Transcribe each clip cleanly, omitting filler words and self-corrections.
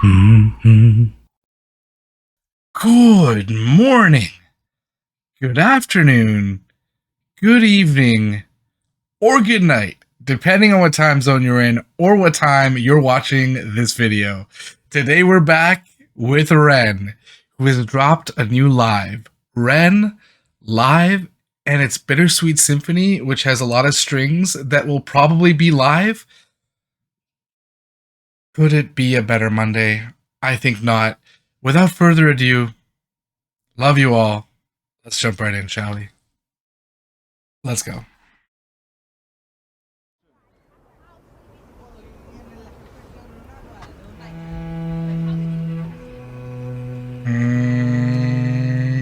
Mhm. Good morning, good afternoon, good evening, or good night, depending on what time zone you're in or what time you're watching this video. Today we're back with Ren, who has dropped a new live. Ren live, and it's Bittersweet Symphony, which has a lot of strings that will probably be live. Could it be a better Monday? I think not. Without further ado, love you all. Let's jump right in, shall we? Let's go.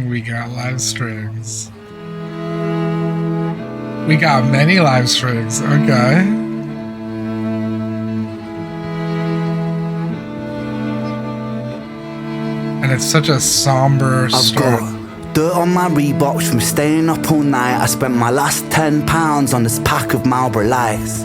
We got live strings. We got many live strings. Okay. And it's such a somber start. Dirt on my Reeboks from staying up all night. I spent my last £10 on this pack of Marlboro Lights.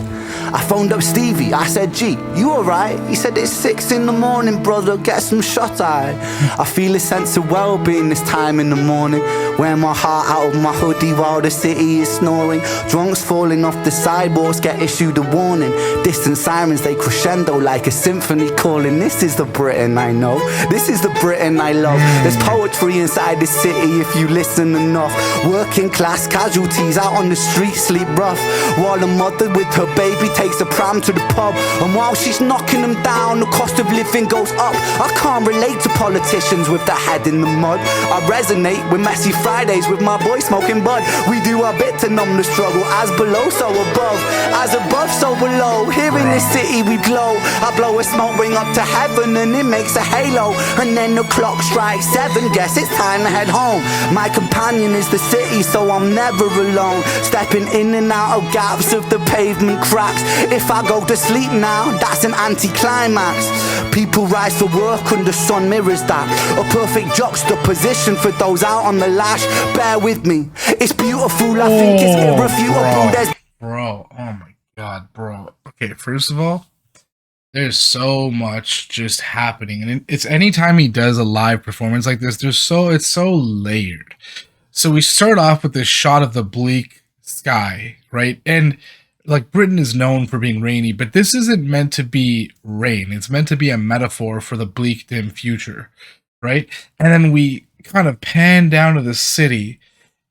I phoned up Stevie, I said, G, you alright? He said, it's 6 in the morning, brother, get some shut-eye. I feel a sense of well-being this time in the morning. Wear my heart out of my hoodie while the city is snoring. Drunks falling off the sidewalks get issued a warning. Distant sirens, they crescendo like a symphony calling. This is the Britain I know, this is the Britain I love. There's poetry inside the city if you listen enough. Working class casualties out on the street sleep rough, while a mother with her baby takes a pram to the pub. And while she's knocking them down, the cost of living goes up. I can't relate to politicians with their head in the mud. I resonate with messy Fridays with my boy smoking bud. We do our bit to numb the struggle. As below, so above. As above, so below. Here in this city we glow. I blow a smoke ring up to heaven and it makes a halo. And then the clock strikes 7. Guess it's time to head home. My companion is the city, so I'm never alone. Stepping in and out of gaps of the pavement cracks. If I go to sleep now, that's an anticlimax. People rise to work and the sun mirrors that. A perfect juxtaposition for those out on the lash. Bear with me, it's beautiful, I think it's irrefutable. Bro, oh my god, bro. Okay, first of all, there's so much just happening, and it's anytime he does a live performance like this, it's so layered. So we start off with this shot of the bleak sky, right? And like Britain is known for being rainy, but this isn't meant to be rain. It's meant to be a metaphor for the bleak, dim future, right? And then we kind of pan down to the city,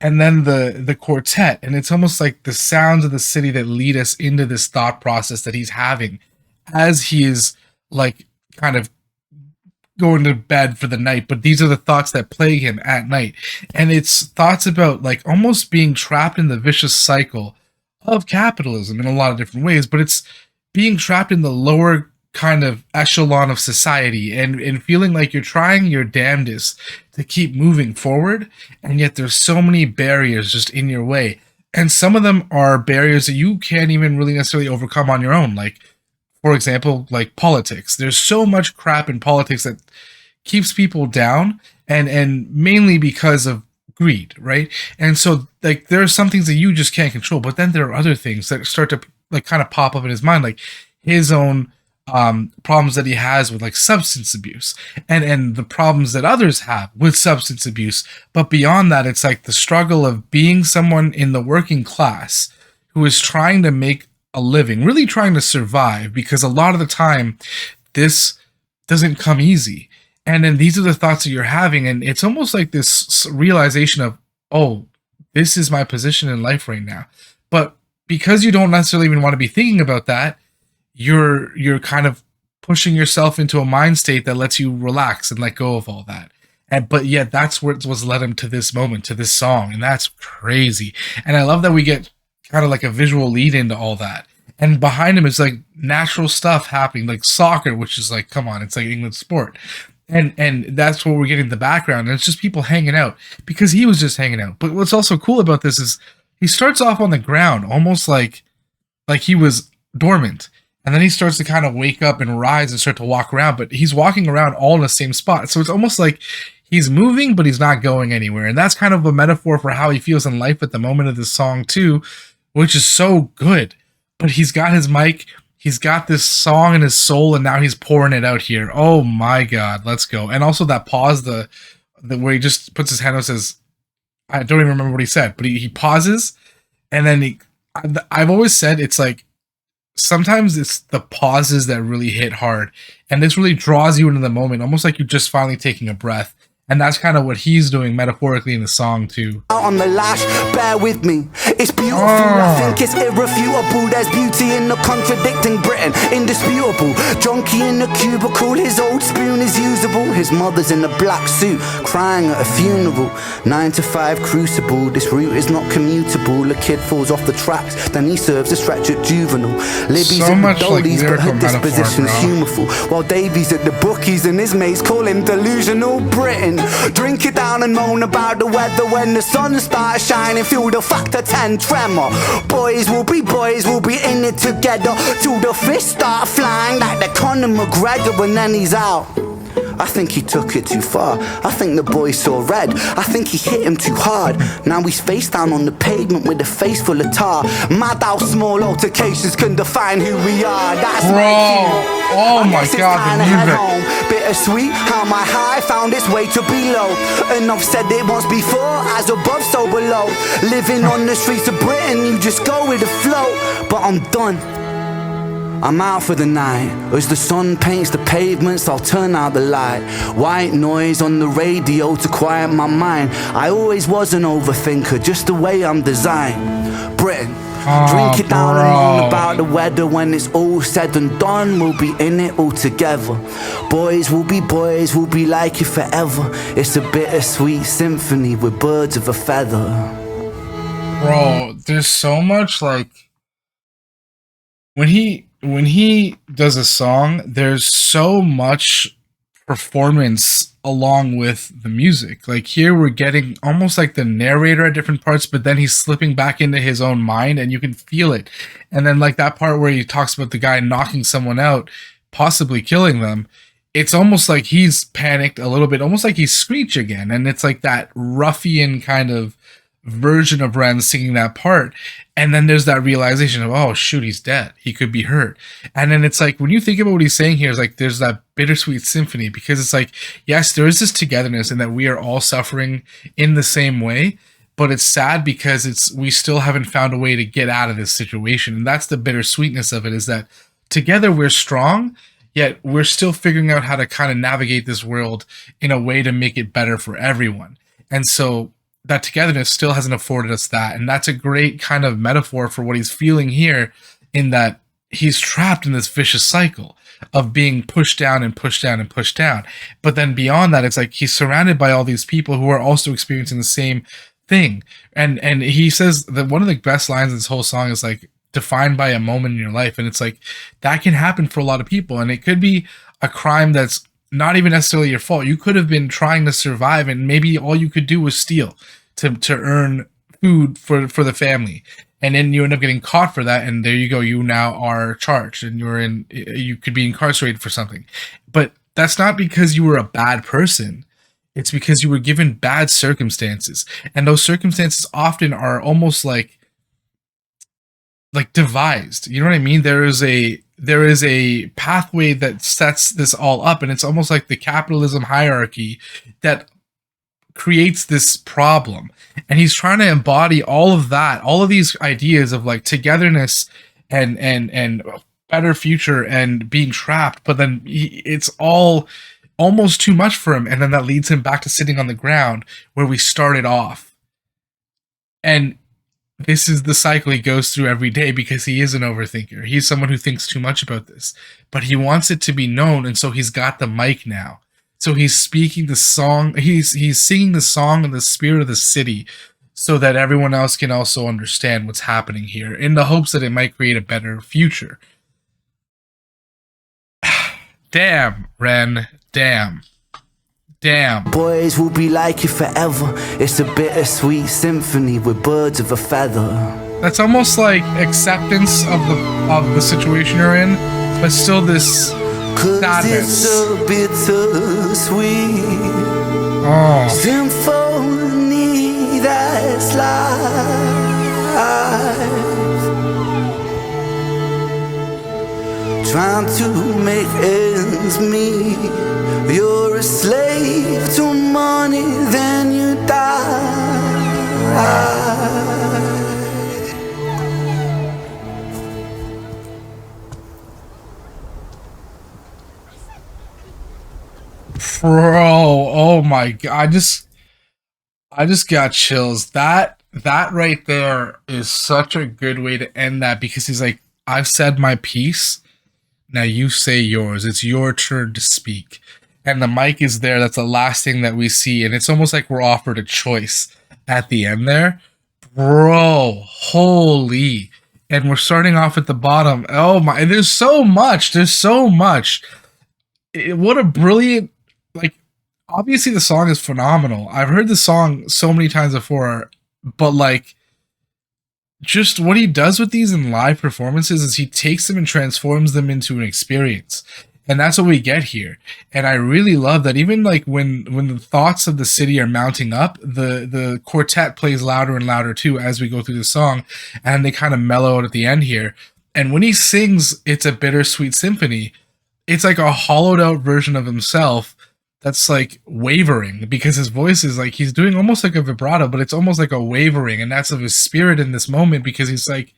and then the quartet, and it's almost like the sounds of the city that lead us into this thought process that he's having as he is like kind of going to bed for the night. But these are the thoughts that plague him at night, and it's thoughts about like almost being trapped in the vicious cycle of capitalism in a lot of different ways, but it's being trapped in the lower kind of echelon of society and feeling like you're trying your damnedest to keep moving forward, and yet there's so many barriers just in your way. And some of them are barriers that you can't even really necessarily overcome on your own. Like, for example, like politics. There's so much crap in politics that keeps people down, and mainly because of greed, right? And so like there are some things that you just can't control, but then there are other things that start to like kind of pop up in his mind, like his own problems that he has with like substance abuse, and the problems that others have with substance abuse. But beyond that, it's like the struggle of being someone in the working class who is trying to make a living, really trying to survive, because a lot of the time this doesn't come easy. And then these are the thoughts that you're having, and it's almost like this realization of, oh, this is my position in life right now. But because you don't necessarily even want to be thinking about that, you're kind of pushing yourself into a mind state that lets you relax and let go of all that. But yet that's what was led him to this moment, to this song, and that's crazy. And I love that we get kind of like a visual lead into all that. And behind him is like natural stuff happening, like soccer, which is like, come on, it's like England sport. And that's what we're getting in the background. And it's just people hanging out because he was just hanging out. But what's also cool about this is he starts off on the ground, almost like he was dormant. And then he starts to kind of wake up and rise and start to walk around. But he's walking around all in the same spot. So it's almost like he's moving, but he's not going anywhere. And that's kind of a metaphor for how he feels in life at the moment of this song too, which is so good. But he's got his mic, He's got this song in his soul, and now he's pouring it out here. Oh my god, let's go! And also that pause, the where he just puts his hand out and says, I don't even remember what he said, but he pauses, and then I've always said it's like sometimes it's the pauses that really hit hard, and this really draws you into the moment, almost like you're just finally taking a breath. And that's kind of what he's doing metaphorically in the song too. On the lash, bear with me. It's beautiful, I think it's irrefutable. There's beauty in the contradicting Britain, indisputable. Junkie in the cubicle, his old spoon is usable. His mother's in a black suit, crying at a funeral. 9 to 5 crucible, this route is not commutable. A kid falls off the tracks, then he serves a stretch at juvenile. Libby's so at much the dollies, like but her disposition's humorful. While Davy's at the bookies and his mates call him delusional Britain. Drink it down and moan about the weather when the sun starts shining. Feel the factor 10 tremor. Boys will be in it together till the fists start flying like the Conor McGregor, and then he's out. I think he took it too far. I think the boy saw red. I think he hit him too hard. Now he's face down on the pavement with a face full of tar. Mad how small altercations can define who we are. That's oh my god, the music. Bittersweet how my high found its way to below. And I've said it once before, as above so below. Living on the streets of Britain, you just go with the flow. But I'm done, I'm out for the night. As the sun paints the pavements, I'll turn out the light. White noise on the radio to quiet my mind. I always was an overthinker, just the way I'm designed. Britain, drink it down and moan about the weather. When it's all said and done, we'll be in it all together. Boys, we'll be like you forever. It's a bittersweet symphony with birds of a feather. Bro, there's so much like when he does a song, there's so much performance along with the music. Like here we're getting almost like the narrator at different parts, but then he's slipping back into his own mind and you can feel it. And then like that part where he talks about the guy knocking someone out, possibly killing them, it's almost like he's panicked a little bit, almost like he's Screech again. And it's like that ruffian kind of version of Ren singing that part, and then there's that realization of, oh shoot, he's dead, he could be hurt. And then it's like when you think about what he's saying here, it's like there's that bittersweet symphony, because it's like, yes, there is this togetherness and that we are all suffering in the same way, but it's sad because we still haven't found a way to get out of this situation. And that's the bittersweetness of it, is that together we're strong, yet we're still figuring out how to kind of navigate this world in a way to make it better for everyone. And so that togetherness still hasn't afforded us that. And that's a great kind of metaphor for what he's feeling here, in that he's trapped in this vicious cycle of being pushed down and pushed down and pushed down. But then beyond that, it's like he's surrounded by all these people who are also experiencing the same thing. And he says that one of the best lines in this whole song is like, defined by a moment in your life. And it's like, that can happen for a lot of people. And it could be a crime that's not even necessarily your fault. You could have been trying to survive, and maybe all you could do was steal to earn food for the family, and then you end up getting caught for that, and there you go, you now are charged and you could be incarcerated for something. But that's not because you were a bad person, it's because you were given bad circumstances, and those circumstances often are almost like devised. You know what I mean? There is a pathway that sets this all up, and it's almost like the capitalism hierarchy that creates this problem. And he's trying to embody all of that, all of these ideas of like togetherness and better future and being trapped, but then it's all almost too much for him, and then that leads him back to sitting on the ground where we started off. And this is the cycle he goes through every day, because he is an overthinker. He's someone who thinks too much about this, but he wants it to be known, and so he's got the mic now. So he's speaking the song, he's singing the song in the spirit of the city, so that everyone else can also understand what's happening here, in the hopes that it might create a better future. Damn, Ren, damn. Damn. Boys will be like you forever. It's a bittersweet symphony with birds of a feather. That's almost like acceptance of the situation you're in, but still this sadness. It's a bittersweet symphony that's life. trying to make ends meet. You're a slave to money, then you die. Bro, oh my god, I just got chills. That right there is such a good way to end that, because he's like, I've said my piece, now you say yours. It's your turn to speak. And the mic is there. That's the last thing that we see. And it's almost like we're offered a choice at the end there. Bro, holy. And we're starting off at the bottom. Oh my, there's so much. There's so much. What a brilliant, like, obviously the song is phenomenal. I've heard the song so many times before, but like, just what he does with these in live performances is he takes them and transforms them into an experience. And that's what we get here. And I really love that, even like when the thoughts of the city are mounting up, the quartet plays louder and louder too as we go through the song, and they kind of mellow out at the end here. And when he sings It's a Bittersweet Symphony, it's like a hollowed out version of himself that's like wavering, because his voice is like, he's doing almost like a vibrato, but it's almost like a wavering, and that's of his spirit in this moment, because he's like,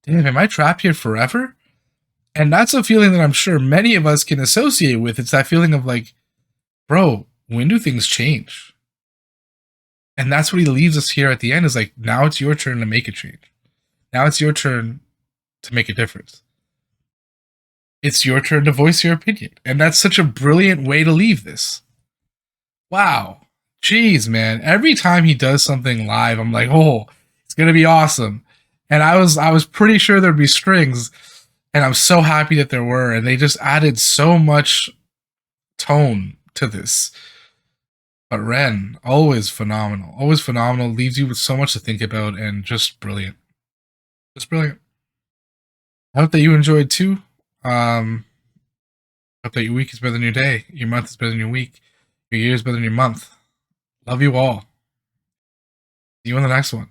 damn, am I trapped here forever? And that's a feeling that I'm sure many of us can associate with. It's that feeling of like, bro, when do things change? And that's what he leaves us here at the end, is like, now it's your turn to make a change. Now it's your turn to make a difference. It's your turn to voice your opinion. And that's such a brilliant way to leave this. Wow. Jeez, man. Every time he does something live, I'm like, oh, it's gonna be awesome. And I was pretty sure there'd be strings, and I'm so happy that there were, and they just added so much tone to this. But Ren, always phenomenal. Always phenomenal. Leaves you with so much to think about, and just brilliant. Just brilliant. I hope that you enjoyed too. Hope that your week is better than your day. Your month is better than your week. Your year is better than your month. Love you all. See you on the next one.